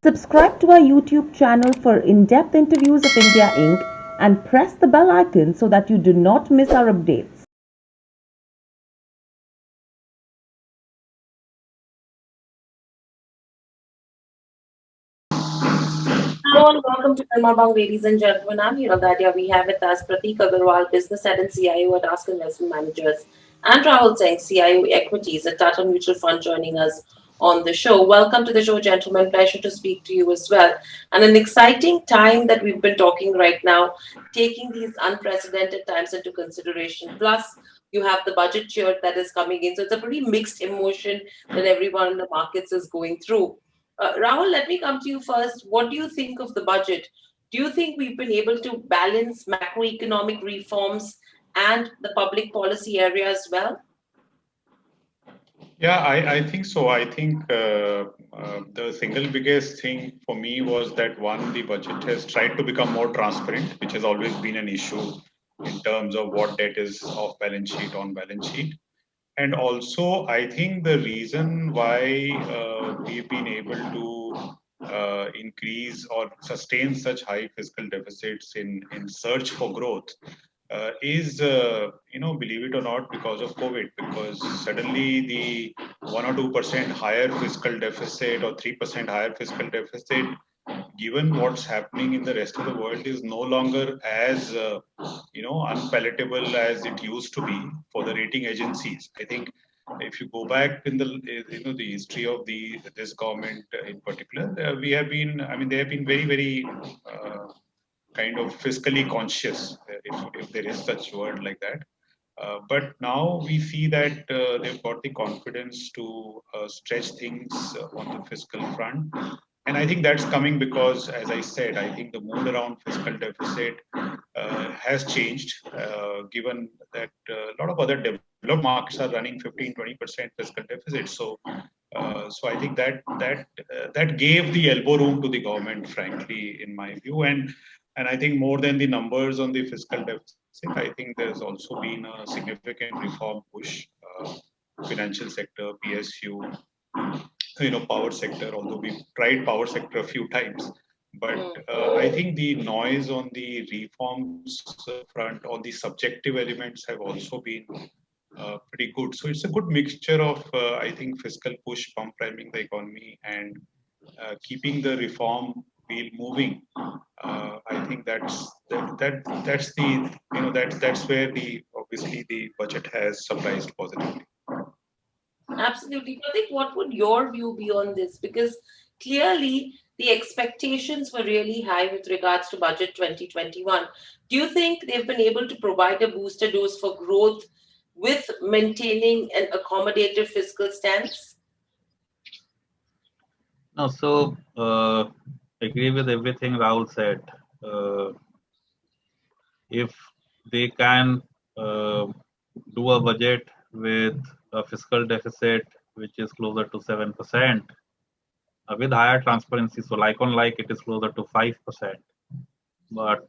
Subscribe to our YouTube channel for in-depth interviews of India Inc. and press the bell icon so that you do not miss our updates. Hello and welcome to Nirmal, ladies and gentlemen. I'm Hiral Dadia. We have with us Prateek Agrawal, Business Head and CIO at Ask Investment Managers, and Rahul Singh, CIO Equities at Tata Mutual Fund, joining us on the show. Welcome to the show, gentlemen. Pleasure to speak to you as well. And an exciting time that we've been talking right now, taking these unprecedented times into consideration. Plus, you have the budget cheer that is coming in. So it's a pretty mixed emotion that everyone in the markets is going through. Rahul, let me come to you first. What do you think of the budget? Do you think we've been able to balance macroeconomic reforms and the public policy area as well? Yeah, I think so. I think the single biggest thing for me was that one, the budget has tried to become more transparent, which has always been an issue in terms of what debt is off balance sheet, on balance sheet. And also, I think the reason why we've been able to increase or sustain such high fiscal deficits in search for growth is, believe it or not, because of COVID. Because suddenly the 1 or 2% higher fiscal deficit or 3% higher fiscal deficit, given what's happening in the rest of the world, is no longer as unpalatable as it used to be for the rating agencies. I think if you go back in the history of this government in particular, we have been. I mean, they have been very very kind of fiscally conscious, if there is such word like that. But now we see that they've got the confidence to stretch things on the fiscal front. And I think that's coming because, as I said, I think the mood around fiscal deficit has changed, given that a lot of other developed markets are running 15-20% fiscal deficit. So I think that gave the elbow room to the government, frankly, in my view. And I think more than the numbers on the fiscal deficit, I think there's also been a significant reform push, financial sector, PSU, power sector, although we've tried power sector a few times. But I think the noise on the reforms front, all the subjective elements have also been pretty good. So it's a good mixture of, I think, fiscal push, pump priming the economy, and keeping the reform wheel moving. I think that's the that's where the obviously the budget has surprised positively. Absolutely. I think what would your view be on this? Because clearly the expectations were really high with regards to budget 2021. Do you think they've been able to provide a booster dose for growth with maintaining an accommodative fiscal stance? No, so agree with everything Rahul said. Uh, if they can do a budget with a fiscal deficit which is closer to 7%, with higher transparency, so like on like it is closer to 5%. But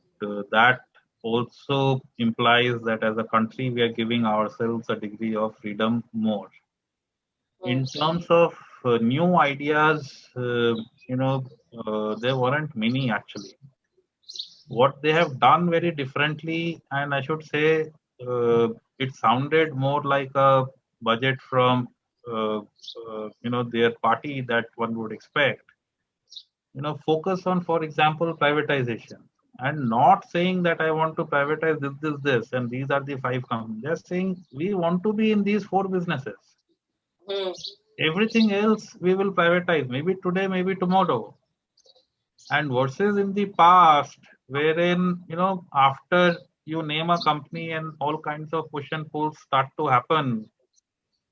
that also implies that as a country we are giving ourselves a degree of freedom more. In terms of new ideas, there weren't many actually. What they have done very differently, and I should say, it sounded more like a budget from their party that one would expect. Focus on, for example, privatization, and not saying that I want to privatize this, and these are the five companies. They're saying we want to be in these four businesses. Hmm. Everything else we will privatize, maybe today, maybe tomorrow. And versus in the past, wherein after you name a company and all kinds of push and pulls start to happen,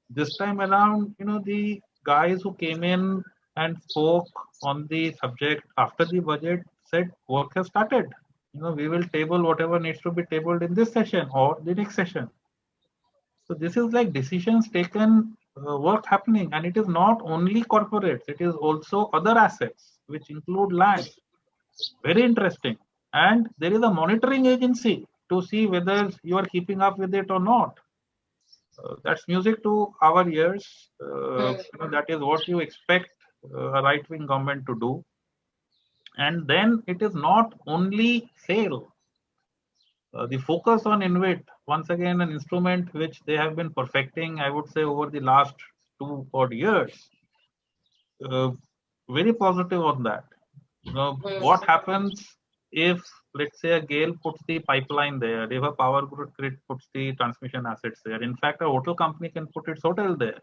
this time around, the guys who came in and spoke on the subject after the budget said work has started. We will table whatever needs to be tabled in this session or the next session. So this is like decisions taken, work happening, and it is not only corporates; it is also other assets, which include land. Very interesting. And there is a monitoring agency to see whether you are keeping up with it or not. That's music to our ears. That is what you expect a right-wing government to do. And then it is not only sale. The focus on Invt, once again, an instrument which they have been perfecting, I would say, over the last 2 odd years. Uh, Very positive on that. What happens if, let's say, a GAIL puts the pipeline there, if a power grid puts the transmission assets there. In fact, a hotel company can put its hotel there.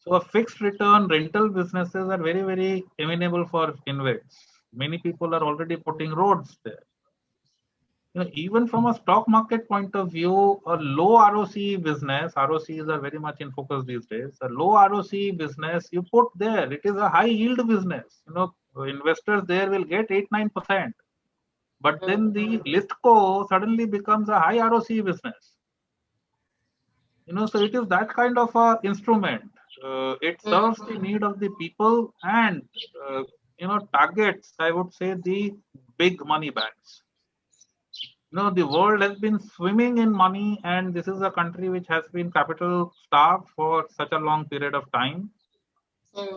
So a fixed return rental businesses are very, very amenable for Invts. Many people are already putting roads there. Even from a stock market point of view, a low ROC business, ROCs are very much in focus these days. A low ROC business you put there, it is a high yield business. Investors there will get 8-9%. But then the listco suddenly becomes a high ROC business. So it is that kind of a instrument. It serves the need of the people and targets, I would say, the big money banks. The world has been swimming in money, and this is a country which has been capital starved for such a long period of time.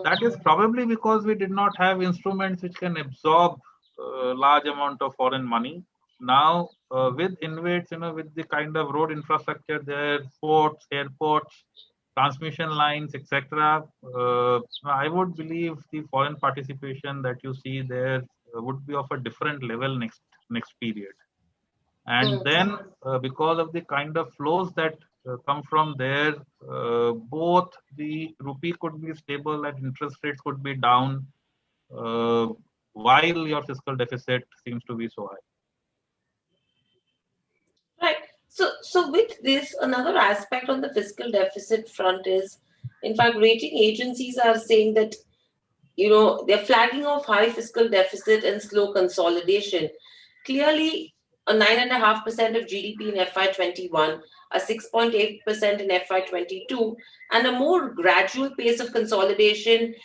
That is probably because we did not have instruments which can absorb large amount of foreign money. Now, with Invts, with the kind of road infrastructure there, ports, airports, transmission lines, etc., I would believe the foreign participation that you see there would be of a different level next period. And then, because of the kind of flows that come from there, both the rupee could be stable and interest rates could be down, while your fiscal deficit seems to be so high. Right. So with this, another aspect on the fiscal deficit front is, in fact, rating agencies are saying that, they're flagging off high fiscal deficit and slow consolidation. Clearly, a 9.5% of GDP in FY21, a 6.8% in FY22, and a more gradual pace of consolidation,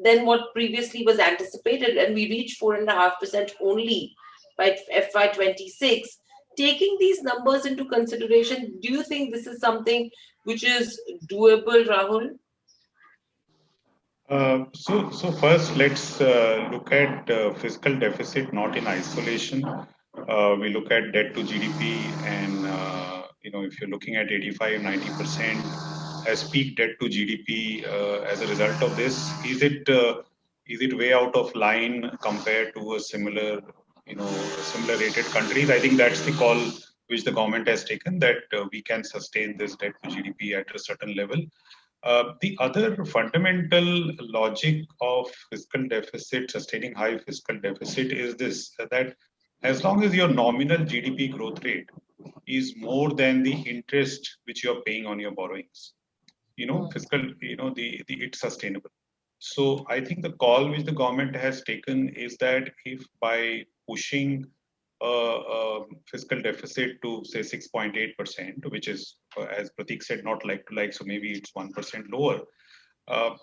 than what previously was anticipated, and we reached 4.5% only by FY26. Taking these numbers into consideration, do you think this is something which is doable, Rahul? So first, let's look at fiscal deficit not in isolation. We look at debt to GDP, and if you're looking at 85-90% as peak debt to GDP as a result of this, is it way out of line compared to a similar rated countries? I think that's the call which the government has taken, that we can sustain this debt to GDP at a certain level. The other fundamental logic of fiscal deficit, sustaining high fiscal deficit, is this: that as long as your nominal GDP growth rate is more than the interest which you are paying on your borrowings, it's sustainable. So I think the call which the government has taken is that if by pushing fiscal deficit to say 6.8%, which is, as Prateek said, not like to like, so maybe it's 1% lower.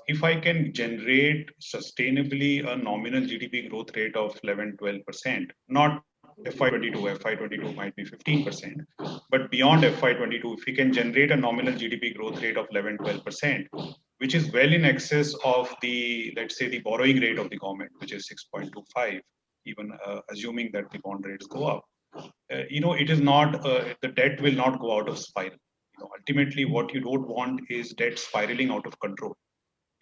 If I can generate sustainably a nominal GDP growth rate of 11-12%, not FY22 might be 15%, but beyond FY22, if we can generate a nominal GDP growth rate of 11-12%, which is well in excess of the, let's say, the borrowing rate of the government, which is 6.25, even assuming that the bond rates go up. It is not, the debt will not go out of spiral. Ultimately, what you don't want is debt spiraling out of control.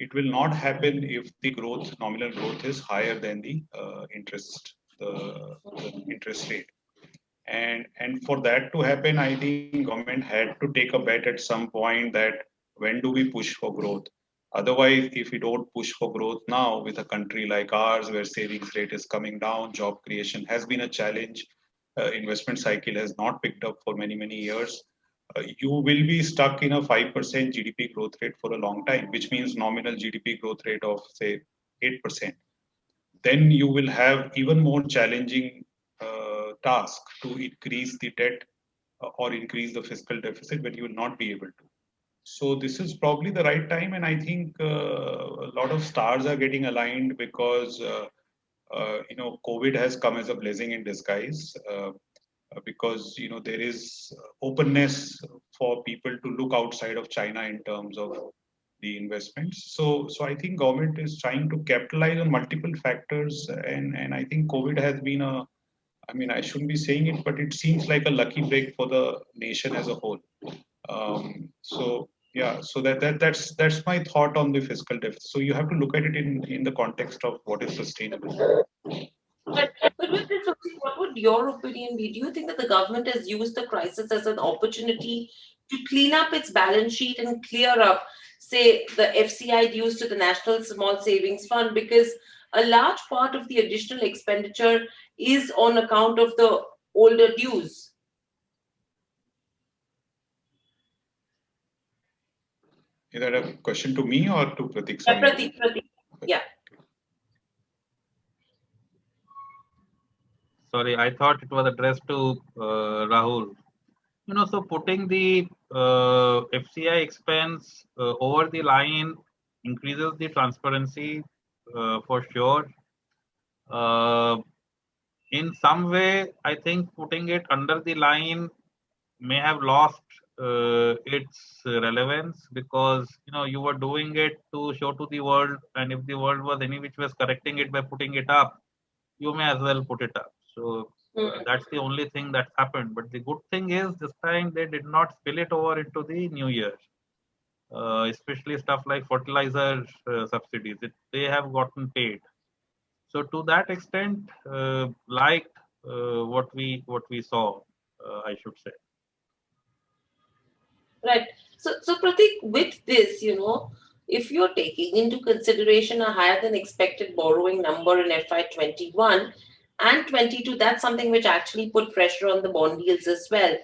It will not happen if the nominal growth is higher than the interest rate. And for that to happen, I think government had to take a bet at some point that when do we push for growth? Otherwise, if we don't push for growth now, with a country like ours where savings rate is coming down, job creation has been a challenge, investment cycle has not picked up for many, many years, you will be stuck in a 5% GDP growth rate for a long time, which means nominal GDP growth rate of, say, 8%. Then you will have even more challenging task to increase the debt or increase the fiscal deficit when you will not be able to. So this is probably the right time, and I think a lot of stars are getting aligned because COVID has come as a blessing in disguise. Because there is openness for people to look outside of China in terms of the investments. So I think government is trying to capitalize on multiple factors, and I think COVID has been I mean, I shouldn't be saying it, but it seems like a lucky break for the nation as a whole. So yeah, so that's my thought on the fiscal deficit. So you have to look at it in the context of what is sustainable. But with this, what would your opinion be? Do you think that the government has used the crisis as an opportunity to clean up its balance sheet and clear up, say, the FCI dues to the National Small Savings Fund? Because a large part of the additional expenditure is on account of the older dues. Is that a question to me or to Prateek? Yeah, Prateek. Yeah. Sorry, I thought it was addressed to Rahul. So putting the FCI expense over the line increases the transparency for sure. In some way, I think putting it under the line may have lost its relevance, because you were doing it to show to the world, and if the world was any which was correcting it by putting it up, you may as well put it up. So that's the only thing that happened. But the good thing is this time they did not spill it over into the new year, especially stuff like fertilizer subsidies. They have gotten paid. So to that extent, liked what we saw, I should say. Right. So Prateek, with this, if you're taking into consideration a higher than expected borrowing number in FY21 and 22, that's something which actually put pressure on the bond yields as well.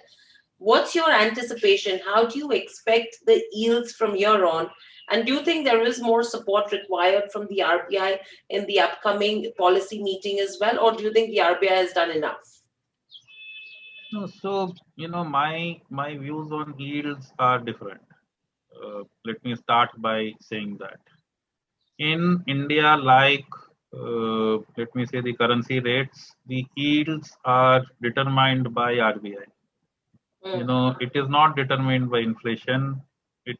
What's your anticipation? How do you expect the yields from here on? And do you think there is more support required from the RBI in the upcoming policy meeting as well? Or do you think the RBI has done enough? No, so my views on yields are different. Let me start by saying that in India, like let me say the currency rates, the yields are determined by RBI. It is not determined by inflation. It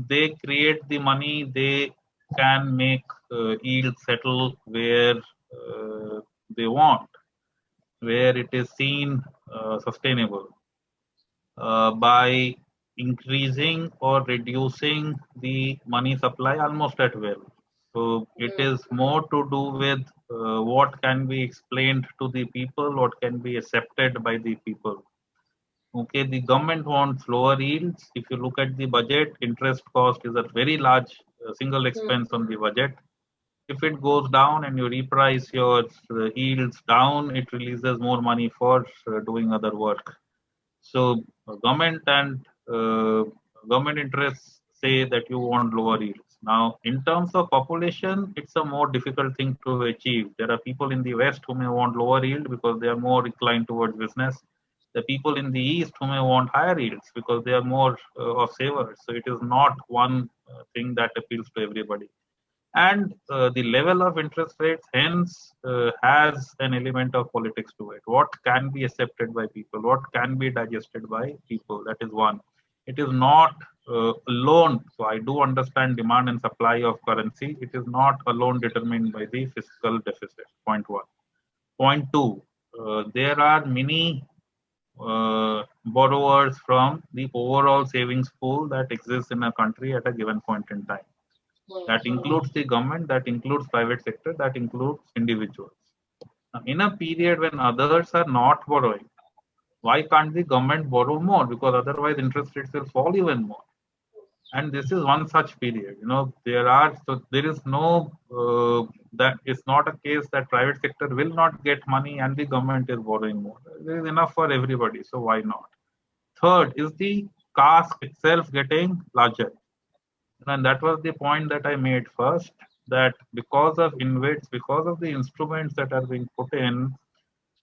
they create the money. They can make yields settle where they want, where it is seen sustainable, by increasing or reducing the money supply almost at will. So it is more to do with what can be explained to the people, what can be accepted by the people. Okay, the government wants lower yields. If you look at the budget, interest cost is a very large single expense on the budget. If it goes down and you reprice your yields down, it releases more money for doing other work. So government and government interests say that you want lower yields. Now, in terms of population, it's a more difficult thing to achieve. There are people in the West who may want lower yield because they are more inclined towards business. The people in the East who may want higher yields because they are more of savers. So it is not one thing that appeals to everybody. And the level of interest rates hence has an element of politics to it. What can be accepted by people, what can be digested by people, that is one. It is not alone, so I do understand demand and supply of currency, it is not alone determined by the fiscal deficit, point one. Point two, there are many borrowers from the overall savings pool that exists in a country at a given point in time. That includes the government, that includes private sector, that includes individuals. Now, in a period when others are not borrowing, why can't the government borrow more? Because otherwise interest rates will fall even more. And this is one such period. There is no that is not a case that private sector will not get money and the government is borrowing more. There is enough for everybody, so why not? Third is the cask itself getting larger. And that was the point that I made first, that because of Invts, because of the instruments that are being put in,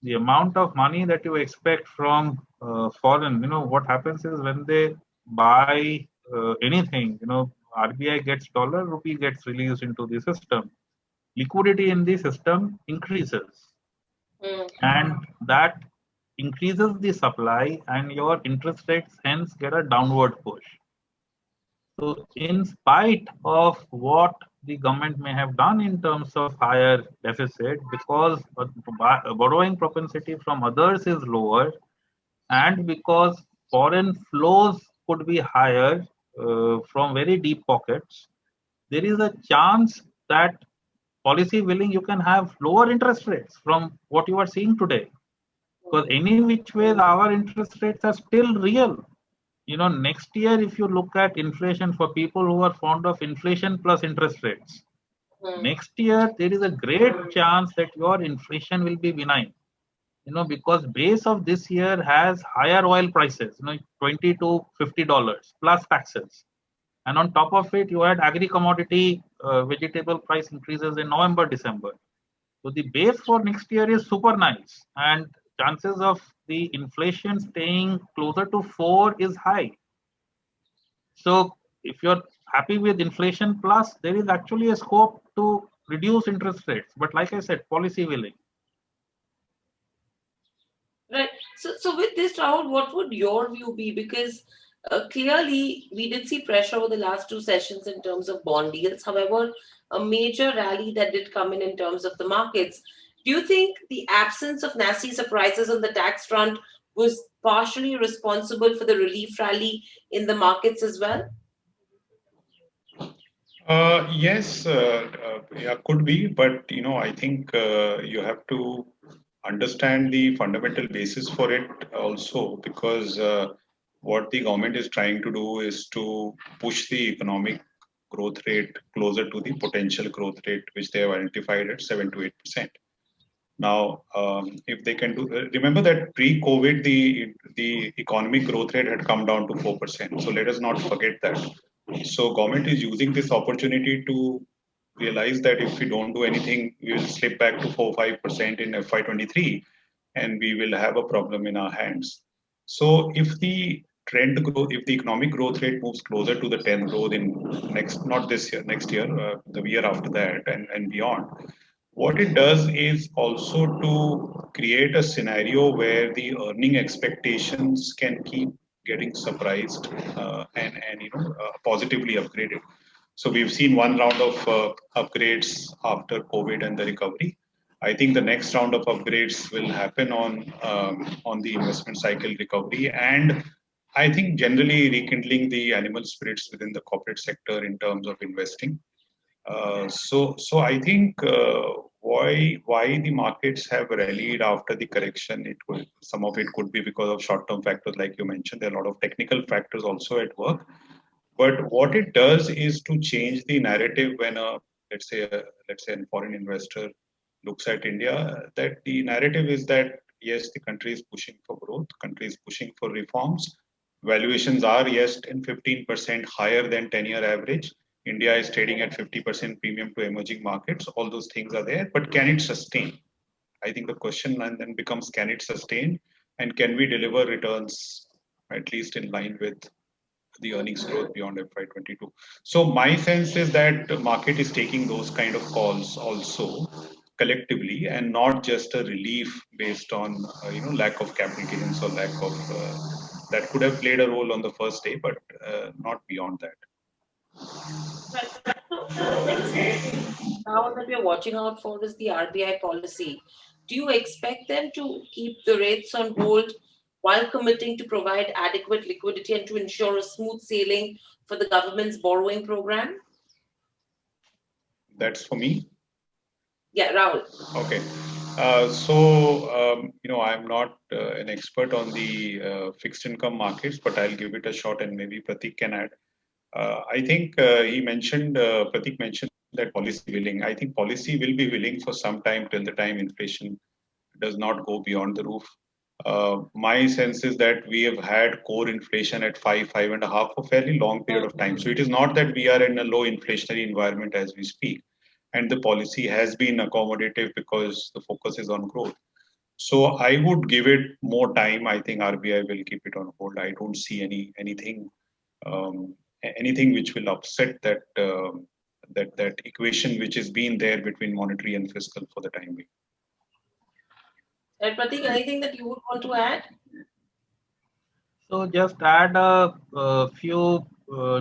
the amount of money that you expect from foreign, what happens is when they buy anything, RBI gets dollar, rupee gets released into the system. Liquidity in the system increases. And that increases the supply, and your interest rates hence get a downward push. So in spite of what the government may have done in terms of higher deficit, because borrowing propensity from others is lower, and because foreign flows could be higher from very deep pockets, there is a chance that policy willing you can have lower interest rates from what you are seeing today. Because any which way our interest rates are still real. Next year, if you look at inflation, for people who are fond of inflation plus interest rates, next year there is a great chance that your inflation will be benign. Because base of this year has higher oil prices, 20 to $50 plus taxes. And on top of it, you had agri commodity vegetable price increases in November, December. So the base for next year is super nice, and chances of the inflation staying closer to 4 is high. So if you're happy with inflation plus, there is actually a scope to reduce interest rates. But like I said, policy willing. Right. So with this, Rahul, what would your view be? Because clearly we did see pressure over the last two sessions in terms of bond deals. However, a major rally that did come in terms of the markets. Do you think the absence of nasty surprises on the tax front was partially responsible for the relief rally in the markets as well? Yes, yeah, could be, but I think you have to understand the fundamental basis for it also, because what the government is trying to do is to push the economic growth rate closer to the potential growth rate which they have identified at 7 to 8%. Now, if they can do, remember that pre-COVID, the economic growth rate had come down to 4%. So let us not forget that. So government is using this opportunity to realize that if we don't do anything, we will slip back to 4-5% in FY23, and we will have a problem in our hands. So if the trend growth, if the economic growth rate moves closer to the 10 growth in next, not this year, next year, the year after that, and beyond, what it does is also to create a scenario where the earning expectations can keep getting surprised and positively upgraded. So we've seen one round of upgrades after COVID and the recovery. I think the next round of upgrades will happen on the investment cycle recovery, and I think generally rekindling the animal spirits within the corporate sector in terms of investing. So I think why the markets have rallied after the correction. Some of it could be because of short-term factors, like you mentioned. There are a lot of technical factors also at work. But what it does is to change the narrative when let's say a foreign investor looks at India. That the narrative is that yes, the country is pushing for growth, country is pushing for reforms. Valuations are yes 10-15% higher than 10-year average. India is trading at 50% premium to emerging markets. All those things are there, but can it sustain? I think the question then becomes, can it sustain, and can we deliver returns at least in line with the earnings growth beyond FY22? So my sense is that the market is taking those kind of calls also collectively, and not just a relief based on lack of capital gains or lack of that could have played a role on the first day, but not beyond that. Right. So the next now that we're watching out for is the RBI policy. Do you expect them to keep the rates on hold while committing to provide adequate liquidity and to ensure a smooth sailing for the government's borrowing program? That's for me. Yeah, Rahul. Okay. I'm not an expert on the fixed income markets, but I'll give it a shot, and maybe Prateek can add. I think Prateek mentioned that policy willing. I think policy will be willing for some time, till the time inflation does not go beyond the roof. My sense is that we have had core inflation at 5.5 for a fairly long period of time. So it is not that we are in a low inflationary environment as we speak. And the policy has been accommodative because the focus is on growth. So I would give it more time. I think RBI will keep it on hold. I don't see anything which will upset that equation which has been there between monetary and fiscal for the time being. And Prateek, anything that you would want to add? So just add a few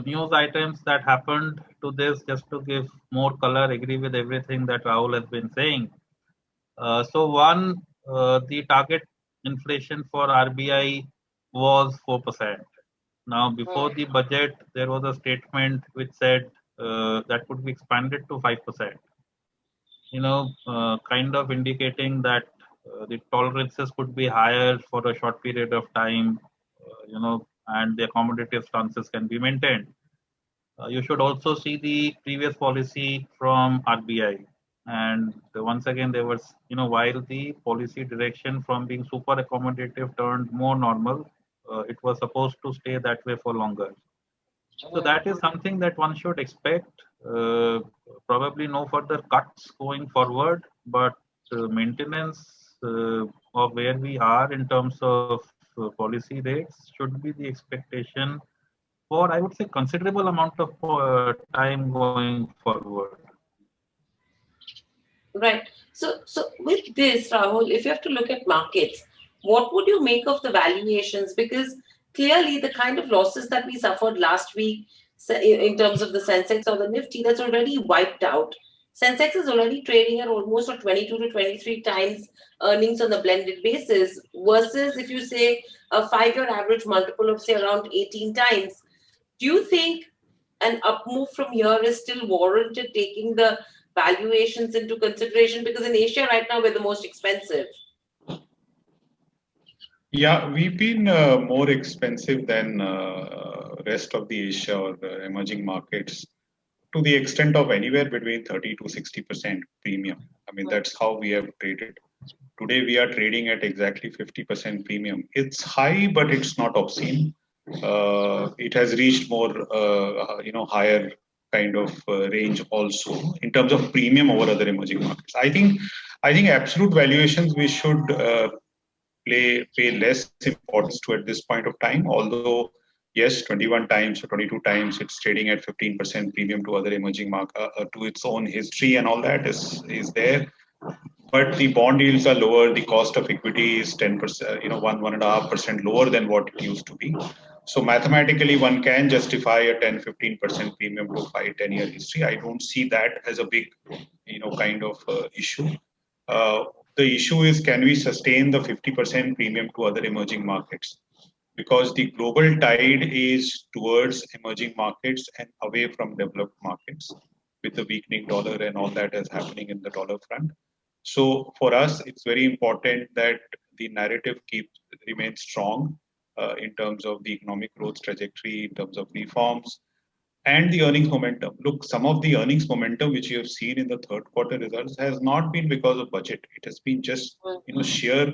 news items that happened to this, just to give more color, agree with everything that Rahul has been saying. So one, the target inflation for RBI was 4%. Now, before the budget, there was a statement which said that could be expanded to 5%. Kind of indicating that the tolerances could be higher for a short period of time, and the accommodative stances can be maintained. You should also see the previous policy from RBI. And once again, there was, while the policy direction from being super accommodative turned more normal, it was supposed to stay that way for longer. So that is something that one should expect. Probably no further cuts going forward, but maintenance of where we are in terms of policy rates should be the expectation for, I would say, considerable amount of time going forward. Right. So with this, Rahul, if you have to look at markets, what would you make of the valuations? Because clearly the kind of losses that we suffered last week in terms of the Sensex or the Nifty, that's already wiped out. Sensex is already trading at almost 22 to 23 times earnings on a blended basis versus if you say a 5-year average multiple of say around 18 times. Do you think an up move from here is still warranted taking the valuations into consideration? Because in Asia right now, we're the most expensive. Yeah, we've been more expensive than rest of the Asia or the emerging markets to the extent of anywhere between 30 to 60% premium. I mean, that's how we have traded. Today, we are trading at exactly 50% premium. It's high, but it's not obscene. It has reached more, higher kind of range also in terms of premium over other emerging markets. I think absolute valuations we should pay less importance to at this point of time. Although yes, 21 times or 22 times, it's trading at 15% premium to other emerging market to its own history, and all that is there. But the bond yields are lower. The cost of equity is 10%, 1.5% lower than what it used to be. So mathematically, one can justify a 10-15% premium to 5-10 year history. I don't see that as a big, kind of issue. The issue is, can we sustain the 50% premium to other emerging markets? Because the global tide is towards emerging markets and away from developed markets, with the weakening dollar and all that is happening in the dollar front. So for us, it's very important that the narrative remains strong in terms of the economic growth trajectory, in terms of reforms, and the earnings momentum. Look, some of the earnings momentum which you have seen in the third quarter results has not been because of budget. It has been just sheer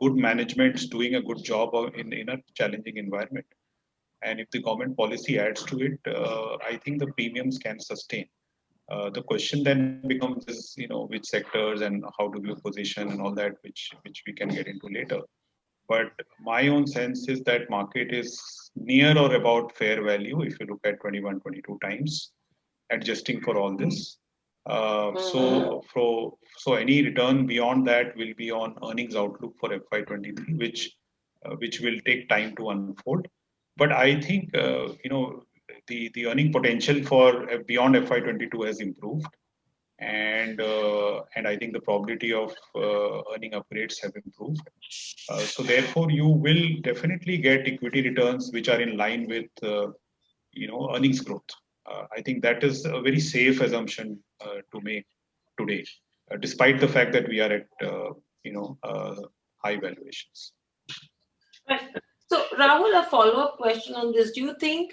good management doing a good job in a challenging environment. And if the government policy adds to it, I think the premiums can sustain. The question then becomes is, which sectors and how do you position and all that, which we can get into later. But my own sense is that market is near or about fair value if you look at 21, 22 times, adjusting for all this. So any return beyond that will be on earnings outlook for FY23, which will take time to unfold. But I think the earning potential for beyond FY22 has improved, and I think the probability of earning upgrades have improved. So therefore, you will definitely get equity returns which are in line with earnings growth. I think that is a very safe assumption to make today, despite the fact that we are at high valuations. Right. So Rahul, a follow-up question on this. Do you think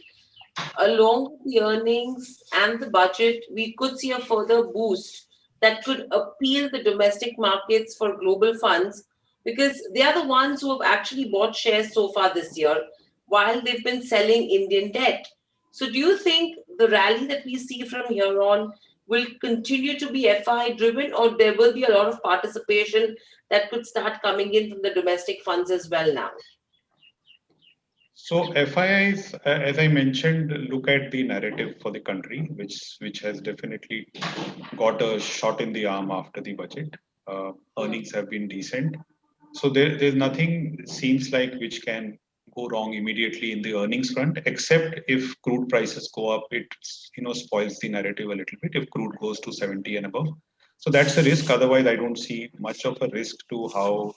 along with the earnings and the budget, we could see a further boost that could appeal the domestic markets for global funds? Because they are the ones who have actually bought shares so far this year, while they've been selling Indian debt. So do you think the rally that we see from here on will continue to be FI driven, or there will be a lot of participation that could start coming in from the domestic funds as well now? So FIIs, as I mentioned, look at the narrative for the country, which has definitely got a shot in the arm after the budget. Earnings have been decent. So there's nothing seems like which can go wrong immediately in the earnings front, except if crude prices go up, it spoils the narrative a little bit if crude goes to 70 and above. So that's a risk. Otherwise, I don't see much of a risk to how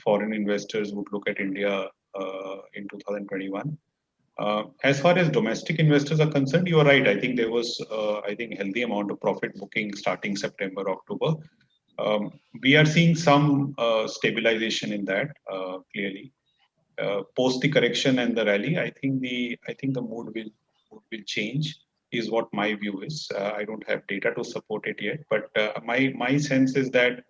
foreign investors would look at India in 2021. As far as domestic investors are concerned, you are right. I think there was, healthy amount of profit booking starting September, October. We are seeing some stabilization in that clearly. Post the correction and the rally, I think the mood will change. Is what my view is. I don't have data to support it yet, but my sense is that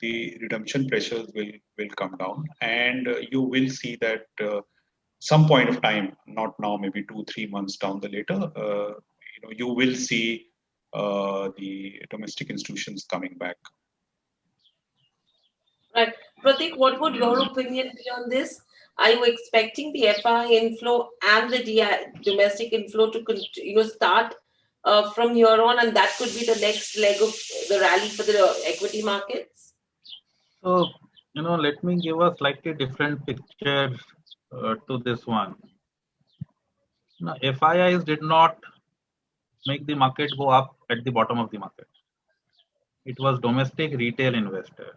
the redemption pressures will come down, and you will see that some point of time, not now, maybe 2-3 months down the later, you will see the domestic institutions coming back. Right. Prateek, what would your opinion be on this? Are you expecting the FI inflow and the domestic inflow to start from here on, and that could be the next leg of the rally for the equity markets? So, let me give a slightly different picture to this one. Now, FIIs did not make the market go up at the bottom of the market. It was domestic retail investors.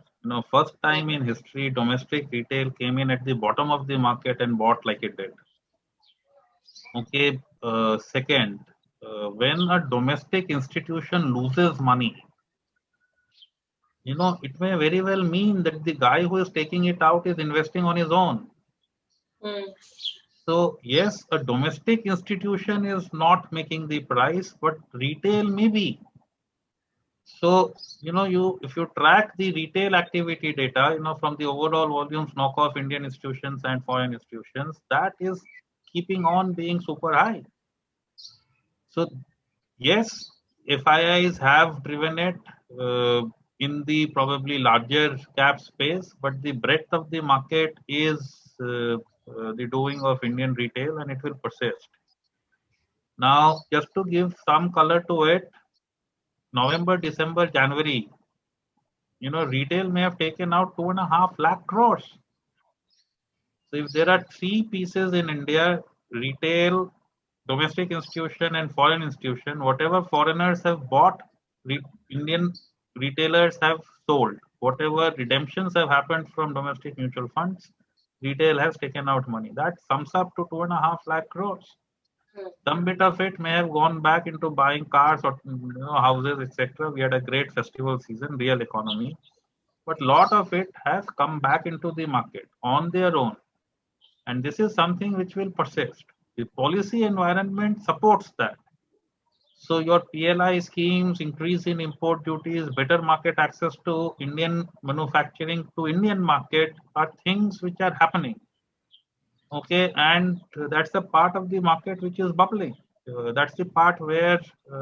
First time in history, domestic retail came in at the bottom of the market and bought like it did. Okay. Second, when a domestic institution loses money, it may very well mean that the guy who is taking it out is investing on his own. So yes, a domestic institution is not making the price, but retail may be. So, if you track the retail activity data, from the overall volumes, knock off Indian institutions and foreign institutions, that is keeping on being super high. So, yes, FIIs have driven it in the probably larger cap space, but the breadth of the market is the doing of Indian retail, and it will persist. Now, just to give some color to it, November, December, January, retail may have taken out 2.5 lakh crores. So if there are three pieces in India, retail, domestic institution and foreign institution, whatever foreigners have bought, Indian retailers have sold. Whatever redemptions have happened from domestic mutual funds, retail has taken out money. That sums up to 2.5 lakh crores. Some bit of it may have gone back into buying cars or houses, etc. We had a great festival season, real economy, but a lot of it has come back into the market on their own, and this is something which will persist. The policy environment supports that. So your PLI schemes, increase in import duties, better market access to Indian manufacturing to Indian market are things which are happening. Okay, and that's the part of the market which is bubbling. That's the part where,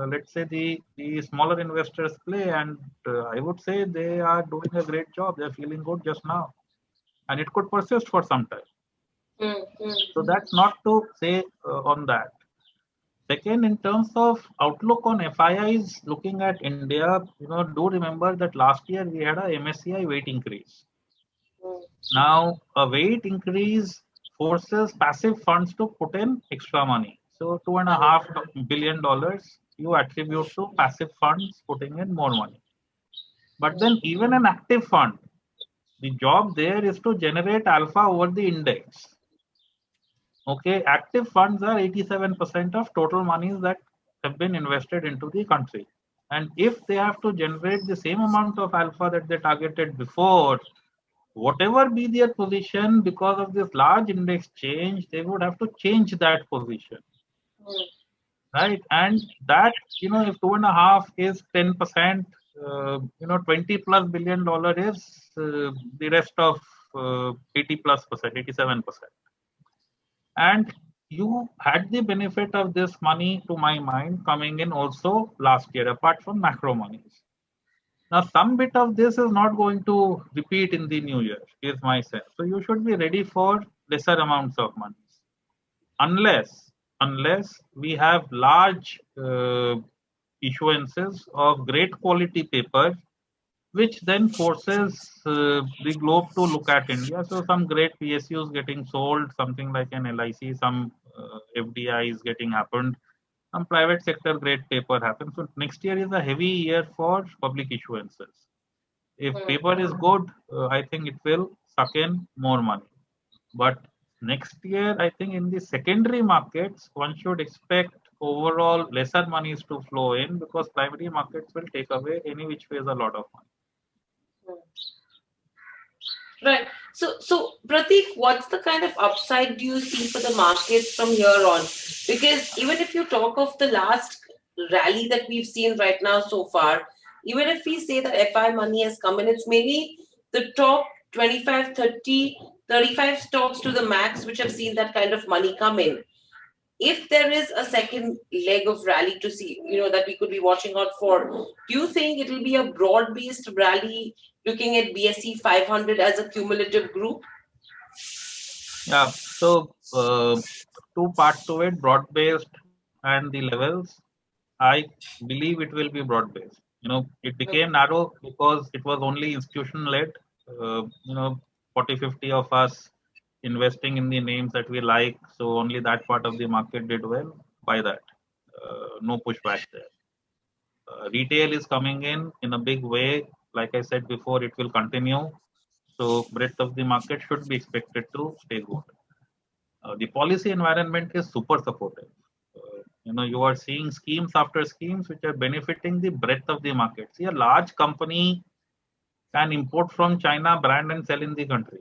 let's say, the smaller investors play, and I would say they are doing a great job. They're feeling good just now, and it could persist for some time. So that's not to say on that. Second, in terms of outlook on FIIs looking at India, do remember that last year we had a MSCI weight increase. Now, a weight increase forces passive funds to put in extra money. So $2.5 billion you attribute to passive funds putting in more money. But then even an active fund, the job there is to generate alpha over the index. Okay, active funds are 87% of total monies that have been invested into the country. And if they have to generate the same amount of alpha that they targeted before, whatever be their position, because of this large index change, they would have to change that position. Right? And that, if 2.5 is 10%, $20+ billion is the rest of 80+%, 87%. And you had the benefit of this money, to my mind, coming in also last year, apart from macro monies. Now, some bit of this is not going to repeat in the new year, is my sense. So you should be ready for lesser amounts of money, unless we have large issuances of great quality paper which then forces the globe to look at India. So some great PSUs getting sold, something like an LIC, some FDIs getting happened, some private sector great paper happens. So next year is a heavy year for public issuances. If paper is good, I think it will suck in more money. But next year, I think in the secondary markets, one should expect overall lesser monies to flow in because primary markets will take away any which ways a lot of money. Right. So Prateek, what's the kind of upside do you see for the markets from here on? Because even if you talk of the last rally that we've seen right now so far, even if we say that FI money has come in, it's maybe the top 25, 30, 35 stocks to the max which have seen that kind of money come in. If there is a second leg of rally to see, that we could be watching out for, do you think it will be a broad-based rally looking at BSE 500 as a cumulative group? Yeah. So two parts to it: broad-based and the levels. I believe it will be broad-based. It became narrow because it was only institutional-led. 40, 50 of us investing in the names that we like. So only that part of the market did well. By that, no pushback there. Retail is coming in a big way. Like I said before, it will continue. So breadth of the market should be expected to stay good. The policy environment is super supportive. You are seeing schemes after schemes which are benefiting the breadth of the market. See, a large company can import from China, brand and sell in the country.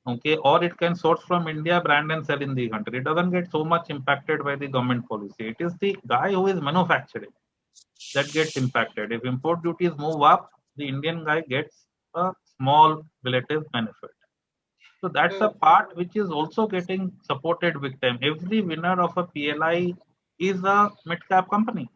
Okay, or it can source from India, brand and sell in the country. It doesn't get so much impacted by the government policy. It is the guy who is manufacturing that gets impacted. If import duties move up, the Indian guy gets a small relative benefit. So that's a part which is also getting supported big time. Every winner of a PLI is a mid-cap company.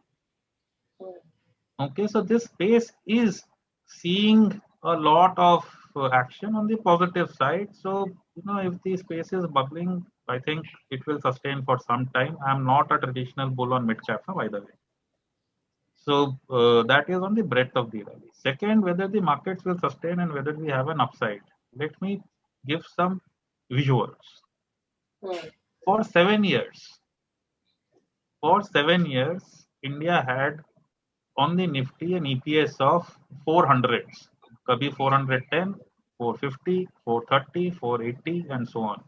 Okay, so this space is seeing a lot of action on the positive side. So, if the space is bubbling, I think it will sustain for some time. I'm not a traditional bull on mid-cap, by the way. So that is on the breadth of the rally. Second, whether the markets will sustain and whether we have an upside. Let me give some visuals. For 7 years, India had on the Nifty an EPS of 400s. Kabhi 410, 450, 430, 480 and so on.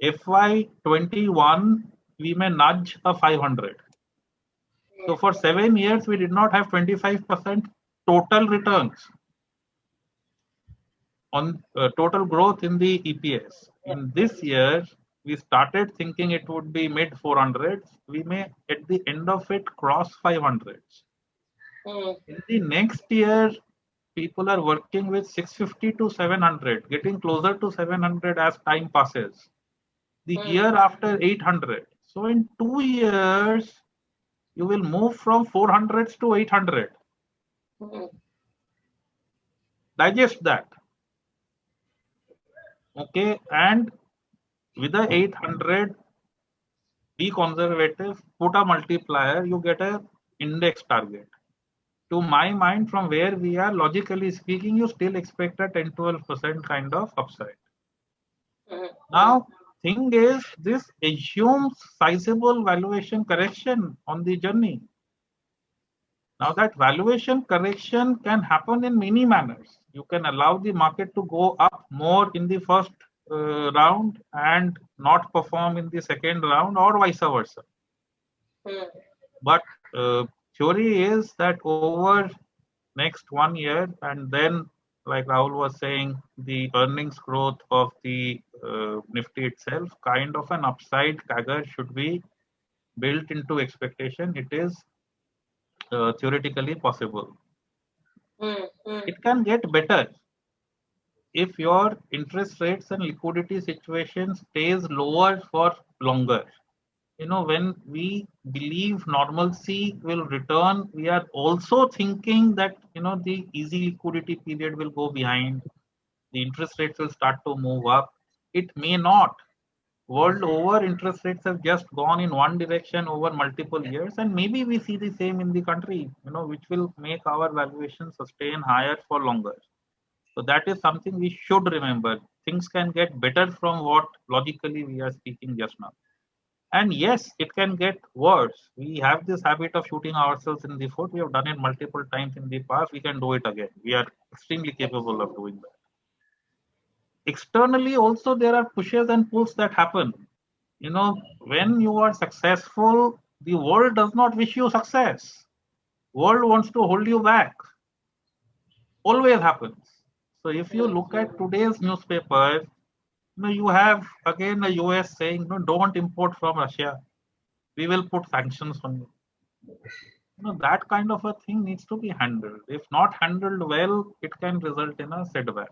FY21, we may nudge a 500. So for 7 years, we did not have 25% total returns on total growth in the EPS. In this year, we started thinking it would be mid 400s. We may at the end of it cross 500s. In the next year, people are working with 650 to 700, getting closer to 700 as time passes. The year after 800. So in 2 years, you will move from 400s to 800. Digest that. Okay, and with the 800, be conservative, put a multiplier, you get a index target. To my mind, from where we are, logically speaking, you still expect a 10-12% kind of upside. Now, thing is, this assumes sizable valuation correction on the journey. Now, that valuation correction can happen in many manners. You can allow the market to go up more in the first round and not perform in the second round, or vice versa. But theory is that over next 1 year, and then, like Rahul was saying, the earnings growth of the Nifty itself, kind of an upside CAGR should be built into expectation. It is theoretically possible. It can get better if your interest rates and liquidity situation stays lower for longer. When we believe normalcy will return, we are also thinking that, the easy liquidity period will go behind, the interest rates will start to move up. It may not. World over, interest rates have just gone in one direction over multiple years, and maybe we see the same in the country, which will make our valuation sustain higher for longer. So that is something we should remember. Things can get better from what logically we are speaking just now. And yes, it can get worse. We have this habit of shooting ourselves in the foot. We have done it multiple times in the past. We can do it again. We are extremely capable of doing that. Externally also, there are pushes and pulls that happen. When you are successful, the world does not wish you success. World wants to hold you back. Always happens. So if you look at today's newspaper, you have again the US saying, no, don't import from Russia. We will put sanctions on you. That kind of a thing needs to be handled. If not handled well, it can result in a setback.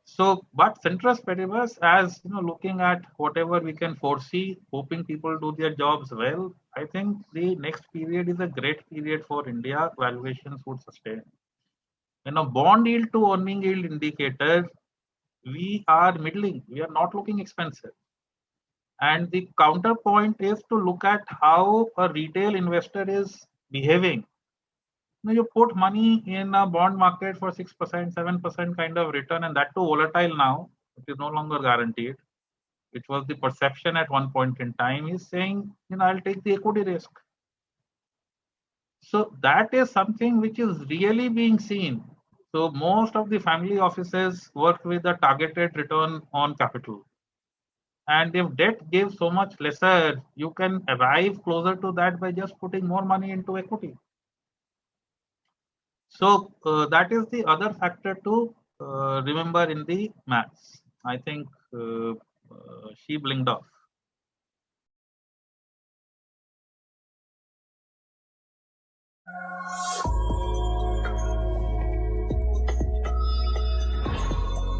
So, but ceteris paribus, as looking at whatever we can foresee, hoping people do their jobs well, I think the next period is a great period for India. Valuations would sustain. Bond yield to earning yield indicator, we are middling. We are not looking expensive. And the counterpoint is to look at how a retail investor is behaving. You put money in a bond market for 6%, 7% kind of return, and that too volatile now. It is no longer guaranteed, which was the perception at one point in time. Is saying, I'll take the equity risk. So that is something which is really being seen. So most of the family offices work with a targeted return on capital. And if debt gives so much lesser, you can arrive closer to that by just putting more money into equity. So that is the other factor to remember in the maths. I think she blinked off.